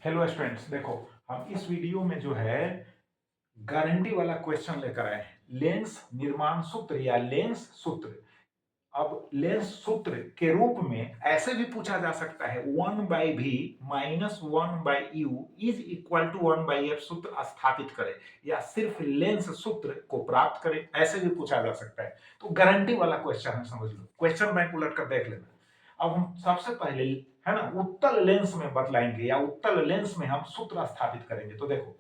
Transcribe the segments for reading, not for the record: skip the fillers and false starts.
Hello students, देखो हम इस वीडियो में जो है गारंटी वाला क्वेश्चन लेकर आए हैं। लेंस निर्माण सूत्र या लेंस सूत्र। अब लेंस सूत्र के रूप में ऐसे भी पूछा जा सकता है 1/v minus 1/u is equal to 1/f सूत्र स्थापित करें या सिर्फ लेंस सूत्र को प्राप्त करें, ऐसे भी पूछा जा सकता है। तो गारंटी वाला क्वेश्चन है, समझ लो। क्वेश्चन बैंक उलट कर देख लेना। अब हम सबसे पहले है ना उत्तल लेंस में बतलाएंगे या उत्तल लेंस में हम सूत्र स्थापित करेंगे। तो देखो,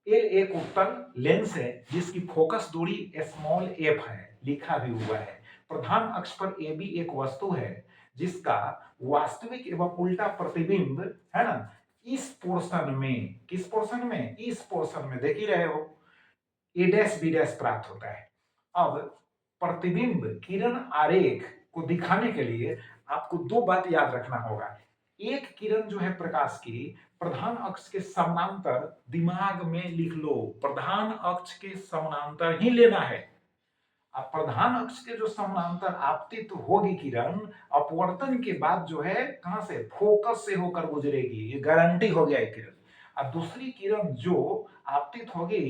ये एक उत्तल लेंस है जिसकी फोकस दूरी स्मॉल एफ है, लिखा भी हुआ है। प्रधान अक्ष पर ए बी एक वस्तु है जिसका वास्तविक एवं उल्टा प्रतिबिंब है ना इस पोर्शन में, किस पोर्शन में, इस पोर्शन में देख ही रहे हो, ए डैश बी डैश प्राप्त होता है। अब प्रतिबिंब किरण आरेख को दिखाने के लिए आपको दो बात याद रखना होगा। एक किरण जो है प्रकाश की प्रधान अक्ष के समानांतर, दिमाग में लिख लो, प्रधान अक्ष के समानांतर ही लेना है। अब प्रधान अक्ष के जो समानांतर आपतित होगी किरण, अपवर्तन के बाद जो है कहां से, फोकस से होकर गुजरेगी, ये गारंटी हो गया है किरण। अब दूसरी किरण जो आपतित होगी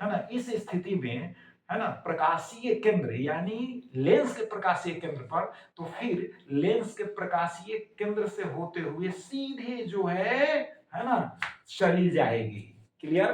है ना इस स्थिति में, है ना प्रकाशीय केंद्र यानी लेंस के प्रकाशीय केंद्र पर, तो फिर लेंस के प्रकाशीय केंद्र से होते हुए सीधे जो है ना चली जाएगी। क्लियर।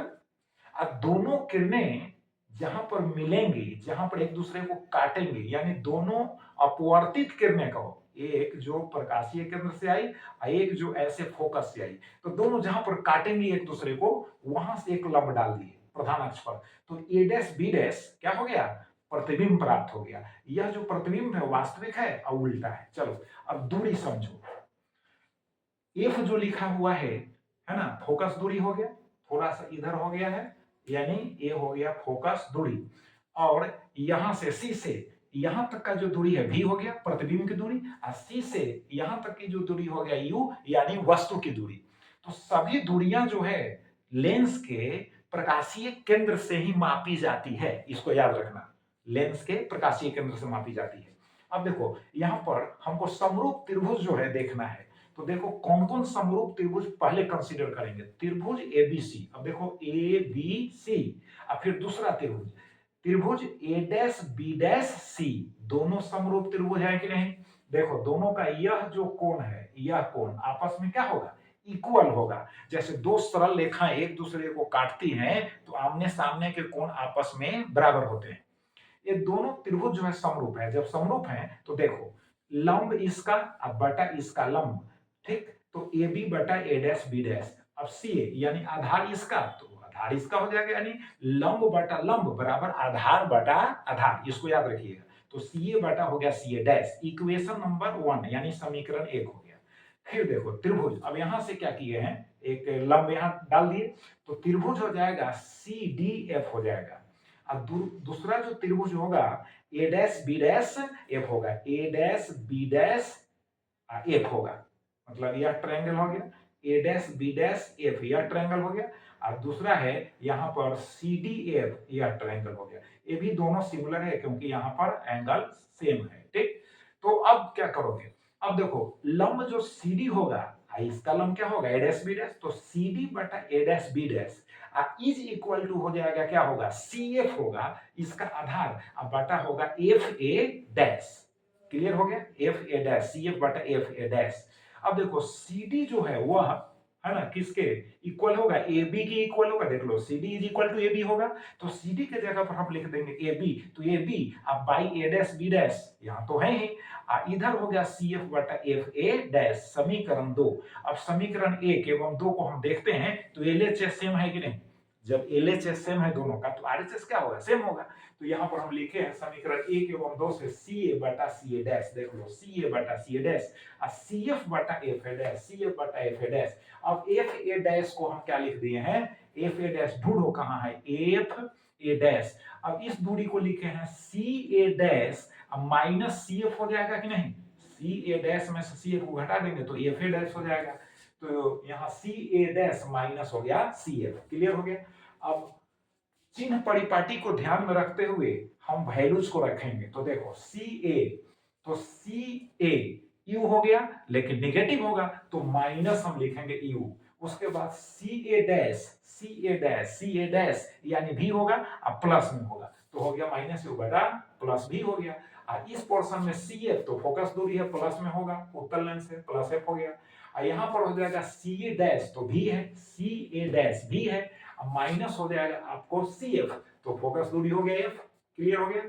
अब दोनों किरणें जहां पर मिलेंगी, जहां पर एक दूसरे को काटेंगे, यानी दोनों अपवर्तित किरणें कहो, एक जो प्रकाशीय केंद्र से आई और एक जो ऐसे फोकस से आई, तो दोनों जहां पर काटेंगी एक दूसरे को, वहां से एक लंब डाल दिए प्रधान अक्ष पर, तो ए डैश बी डैश क्या हो गया, प्रतिबिंब प्राप्त हो गया। यह जो प्रतिबिंब है वास्तविक है और उल्टा है। चलो अब दूरी समझो। एफ जो लिखा हुआ है ना, फोकस दूरी हो गया, थोड़ा सा इधर हो गया है, यानी ये हो गया फोकस दूरी। और यहां से सी से यहां तक का जो दूरी है भी हो गया प्रतिबिंब की दूरी, और सी से यहां तक की जो दूरी हो गया यू, यानी वस्तु की दूरी। तो सभी दूरियां जो है लेंस के प्रकाशीय केंद्र से ही मापी जाती है, इसको याद रखना, लेंस के प्रकाशीय केंद्र से मापी जाती है। अब देखो यहां पर हमको समरूप त्रिभुज जो है देखना है। तो देखो कौन कौन समरूप त्रिभुज पहले कंसीडर करेंगे। त्रिभुज एबीसी, अब देखो ए बी सी, और फिर दूसरा त्रिभुज, त्रिभुज ए डैश बी डैश सी, दोनों समरूप त्रिभुज है कि नहीं। देखो दोनों का यह जो कोण है, यह कोण आपस में क्या होगा, इक्वल होगा। जैसे दो सरल रेखाएं एक दूसरे को काटती हैं तो आमने सामने के कोण आपस में बराबर होते हैं। ये दोनों त्रिभुज जो है समरूप है। जब समरूप है तो देखो लंब इसका अब बटा इसका लंब, ठीक, तो ए बी बटा ए डैश बी डैश। अब सी ए यानी आधार इसका तो आधार इसका हो जाएगा, यानी लंब बटा लंब बराबर आधार बटा आधार, इसको याद रखिएगा। तो सी ए बटा हो गया सी ए डैश, इक्वेशन नंबर 1 यानी समीकरण 1 हो गया। फिर देखो त्रिभुज, अब यहां से क्या किए हैं, एक लंब यहां डाल दिए, तो त्रिभुज हो जाएगा सी डी एफ हो जाएगा। अब दूसरा जो त्रिभुज होगा ए डैश बी डैश एफ होगा, ए डैश बी डैश एफ होगा, मतलब यह ट्रायंगल हो गया, ए डैश बी डैश एफ यह ट्रायंगल हो गया। और दूसरा है यहाँ पर सी डी एफ, यह ट्रायंगल हो गया। ये भी दोनों सिमिलर है क्योंकि यहाँ पर एंगल सेम है, ठीक। तो अब क्या करोगे, अब देखो लंब जो सी डी होगा, इसका लंब क्या होगा, ए डैश बी डैश, तो सी डी बटा A dash B dash is equal to हो जाएगा, क्या होगा, सी एफ होगा, इसका आधार, अब बटा होगा एफ ए डैश। क्लियर हो गया, F A dash, C F बटा एफ ए डैश। अब देखो सी डी जो है वह है ना किसके इक्वल होगा, ए बी की इक्वल होगा। देख लो C D is equal to A B होगा, तो सी डी के जगह पर हम लिख देंगे ए बी, तो ए बी अब by A dash B dash, यहाँ तो है ही, इधर हो गया सी एफ बटा एफ ए डैश, समीकरण 2। अब समीकरण 1 एवं 2 को हम देखते हैं तो एलएचएस सेम है कि नहीं। जब एलएचएस सेम है दोनों का, तो आरएचएस क्या होगा, सेम होगा। तो यहाँ पर हम लिखे हैं समीकरण 1 एवं 2 से सी ए बटा सी ए डैश, देख लो सी ए बटा C A dash, C F बटा F A dash, C F बटा एफ ए डैश। अब एफ ए डैश को हम क्या लिख दिए हैं, एफ ए डैश ढूंढो कहाँ है, एफ ए डैश। अब इस दूरी को लिखे हैं सी ए डैश, अब माइनस सी एफ हो जाएगा कि नहीं, सी ए डैश में से सी एफ को घटा देंगे तो एफ ए डैश हो जाएगा। तो यहाँ सी ए डैश माइनस हो गया सी एफ। क्लियर हो गया। अब चिन्ह परिपाटी को ध्यान में रखते हुए हम वैल्यूज को रखेंगे। तो देखो सी ए, तो सी ए यू हो गया, लेकिन निगेटिव होगा तो माइनस हम लिखेंगे यू। उसके बाद सी ए डैश यानी भी होगा अब प्लस में होगा तो हो गया माइनस यू बटा प्लस भी हो गया। और इस पोर्शन में सी एफ तो फोकस दूरी है प्लस में होगा उत्तल लेंस है प्लस एफ हो गया। और यहाँ पर हो जाएगा सी ए डैश तो भी है सी ए डैश भी है माइनस हो जाएगा आपको सी एफ तो फोकस दूरी हो गया एफ। क्लियर हो गया।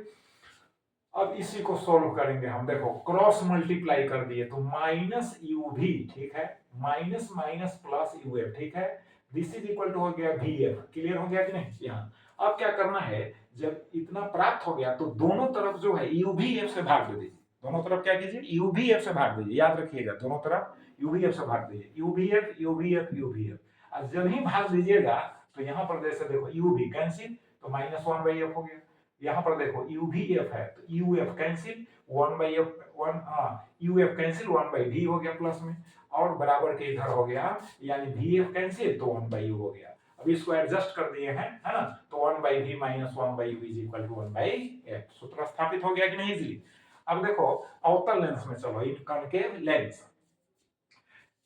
अब इसी को सॉल्व करेंगे हम देखो क्रॉस मल्टीप्लाई कर दिए तो माइनस यू भी ठीक है minus minus plus U F ठीक है दिस इज इक्वल टू हो गया वी एफ। क्लियर हो गया कि नहीं। यहाँ अब क्या करना है जब इतना प्राप्त हो गया तो दोनों तरफ जो है यू भी एफ से भाग दे दीजिए दोनों तरफ क्या कीजिए यू भी एफ से भाग दीजिए याद रखिएगा दोनों तरफ यू भी एफ से भाग दीजिए यू भी एफ यू भी एफ यू भी एफ और जब ही भाग दीजिएगा तो यहाँ पर जैसे देखो यू भी कैंसिल तो माइनस वन बाई एफ हो गया। यहाँ पर देखो यू भी एफ है तो U F cancel one by F one U F cancel one by भी हो गया प्लस में और बराबर के इधर हो गया यानी भी एफ कैंसिल तो वन बाई यू हो गया। अब इसको एडजस्ट कर दिए हैं है ना तो वन बाई भी minus one by u is equal to one by F सूत्र स्थापित हो गया कि नहीं इजीली। अब देखो अवतल लेंस में चलो इन कनकेव लेंस।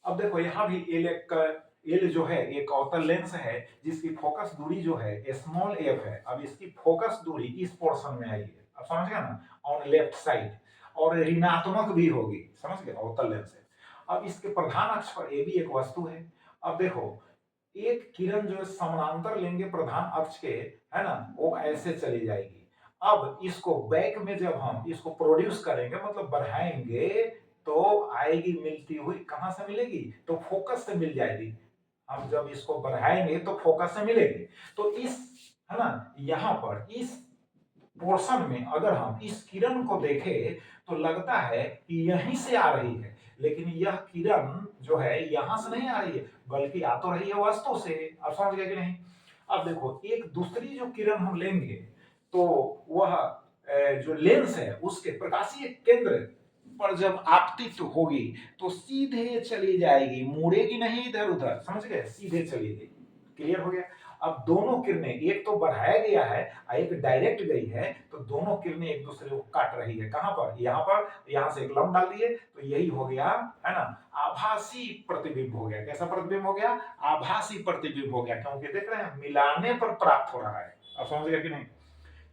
अब देखो यहाँ भी एल जो है एक अवतल लेंस है जिसकी फोकस दूरी जो है स्मॉल एफ है। अब इसकी फोकस दूरी इस पोर्शन में आई है अब समझ गया ना ऑन लेफ्ट साइड और ऋणात्मक भी होगी समझ गए अवतल लेंस है। अब इसके प्रधान अक्ष पर ए भी एक वस्तु है। अब देखो एक किरण जो समानांतर लेंगे प्रधान अक्ष के है ना वो ऐसे चली जाएगी। अब इसको बैक में जब हम इसको प्रोड्यूस करेंगे मतलब बढ़ाएंगे तो आएगी मिलती हुई कहां से मिलेगी तो फोकस से मिल जाएगी। हम जब इसको बढ़ाएंगे तो फोकस से मिलेगी तो इस है ना यहाँ पर इस पोर्शन में अगर हम इस किरण को देखें तो लगता है कि यहीं से आ रही है लेकिन यह किरण जो है यहां से नहीं आ रही है बल्कि आ तो रही है वस्तु से। अब समझ गए कि नहीं। अब देखो एक दूसरी जो किरण हम लेंगे तो वह जो लेंस है उसके प्रकाशीय केंद्र पर जब आपतित होगी तो सीधे चली जाएगी मुड़ेगी नहीं इधर उधर समझ गए सीधे चली गई। क्लियर हो गया। अब दोनों किरणें एक तो बढ़ाया गया है और एक डायरेक्ट गई है तो दोनों किरणें एक दूसरे को काट रही है कहां पर यहाँ से एक लंब डाल दिए तो यही हो गया है ना आभासी प्रतिबिंब हो गया। कैसा प्रतिबिंब हो गया आभासी प्रतिबिंब हो गया क्योंकि देख रहे हैं मिलाने पर प्राप्त हो रहा है। अब समझ गया कि नहीं।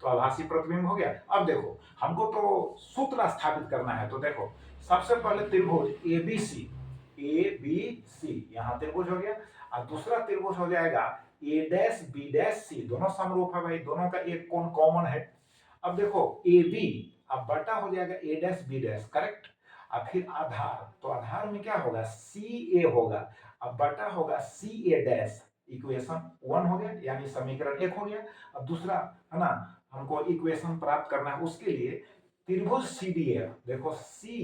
तो आभासी प्रतिबिंब हो गया। अब देखो हमको तो सूत्र स्थापित करना है तो देखो सबसे पहले त्रिभुज ए बी सी यहाँ त्रिभुज हो गया और दूसरा त्रिभुज हो जाएगा ए डैश बी डैश सी दोनों समरूप है भाई दोनों का एक कोण कॉमन है। अब देखो ए बी अब बटा हो जाएगा ए डैश बी डैश करेक्ट और फिर आधार तो आधार में क्या होगा सी ए होगा अब बटा होगा सी ए डैश इक्वेशन वन हो गया यानी समीकरण एक हो गया। अब दूसरा है ना हमको इक्वेशन प्राप्त करना है उसके लिए त्रिभुज सी डी एफ देखो सी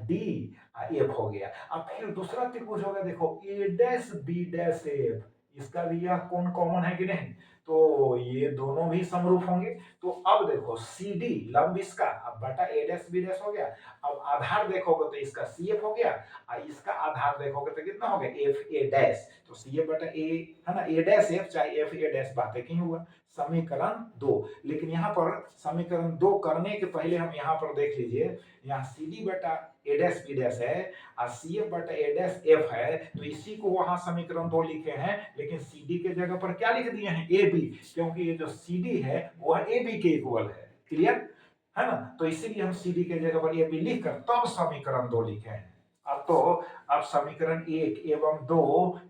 डी एफ हो गया। अब फिर दूसरा त्रिभुज होगा देखो ए डैश बी डैश एफ इसका भी यह कोण कॉमन है कि नहीं तो ये दोनों भी समरूप होंगे। तो अब देखो सी डी लंब इसका अब बटा ए डैश बी डैश हो गया। अब आधार देखोगे तो इसका सी एफ हो गया और इसका आधार देखोगे तो कितना हो गया एफ ए डैश तो सी एफ बटा ए है ना ए डैश एफ चाहे एफ ए डैश बात है क्यों हुआ समीकरण 2। लेकिन यहाँ पर समीकरण 2 करने के पहले हम यहाँ पर देख लीजिए यहाँ सी डी बटा ए डैश बी डैश है और सी एफ बटा ए डैश एफ है तो इसी को वहां समीकरण 2 लिखे हैं लेकिन सी डी के जगह पर क्या लिख दिए हैं ए बी क्योंकि ये जो सी डी है वह ए बी के इक्वल है। क्लियर है ना तो इसीलिए हम सी डी के जगह पर ए बी लिखकर तब समीकरण 2 लिखे हैं। अब समीकरण 1 एवं 2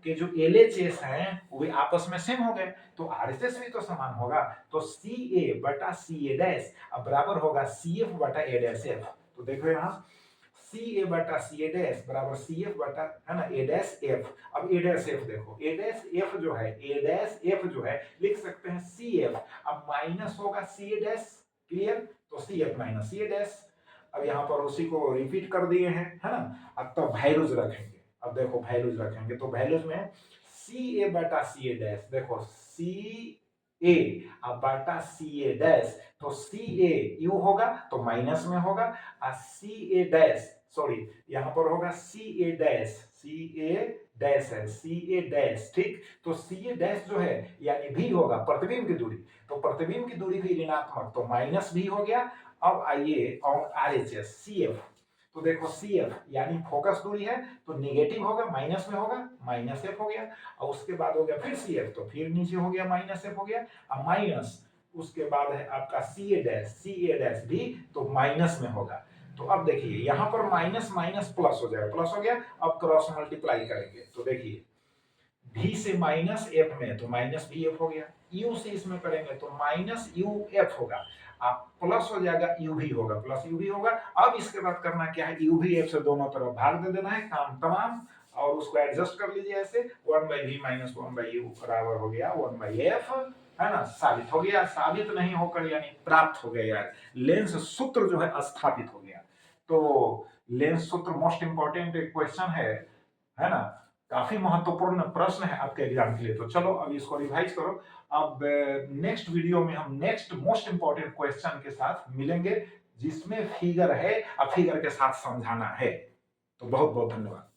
के जो एलएचएस हैं वे आपस में सेम हो गए तो आरएचएस भी तो समान होगा तो सी ए बटा सी ए डैश अब बराबर होगा सी एफ बटा ए डैश एफ। तो देखो यहाँ सी ए बटा सी ए डैश बराबर सी एफ बटा है ना ए डैश एफ। अब ए डैश एफ देखो ए डैश एफ जो है ए डैश एफ जो है लिख सकते हैं सी एफ अब माइनस होगा सी ए डैश। क्लियर तो C F minus C A dash. अब यहाँ पर उसी को रिपीट कर दिए हैं है ना। अब तो वैल्यूज रखेंगे अब देखो वैल्यूज रखेंगे तो वैल्यूज में सी ए बटा सी ए डैश देखो सी ए अब बटा सी ए डैश तो सी ए यू होगा तो माइनस में होगा और सी ए डैश सॉरी यहाँ पर होगा सी ए डैश है सी ए डैश ठीक तो सी ए डैश जो है यानी भी होगा प्रतिबिंब की दूरी तो प्रतिबिंब की दूरी भी ऋणात्मक तो माइनस भी हो गया। अब आइए और आरएचएस सी एफ तो देखो सी एफ यानी फोकस दूरी है तो निगेटिव होगा, माइनस में होगा, माइनस एफ हो गया। और उसके बाद हो गया फिर सी एफ, तो फिर नीचे हो गया माइनस एफ हो गया, और माइनस उसके बाद है आपका सी ए डैश भी तो माइनस में होगा। तो अब देखिए यहां पर माइनस माइनस प्लस हो जाएगा, प्लस हो गया। अब क्रॉस मल्टीप्लाई करेंगे तो देखिए भी से माइनस एफ में तो माइनस भी एफ हो गया, यू से इसमें करेंगे तो माइनस यू एफ होगा, आप प्लस हो जाएगा यू भी होगा, प्लस यू भी होगा। अब इसके बाद करना क्या है, यू भी एफ से दोनों तरफ भाग दे देना है, काम तमाम। और उसको एडजस्ट कर लीजिए ऐसे, 1/v माइनस 1/u बराबर हो गया 1/f, है ना, साबित हो गया। साबित नहीं होकर यानी प्राप्त हो गया, लेंस सूत्र जो है स्थापित हो गया। तो लेंस सूत्र मोस्ट इंपॉर्टेंट एक क्वेश्चन है ना, काफी महत्वपूर्ण प्रश्न है आपके एग्जाम के लिए। तो चलो अब इसको रिवाइज करो। अब नेक्स्ट वीडियो में हम नेक्स्ट मोस्ट इंपॉर्टेंट क्वेश्चन के साथ मिलेंगे, जिसमें फिगर है और फिगर के साथ समझाना है। तो बहुत बहुत धन्यवाद।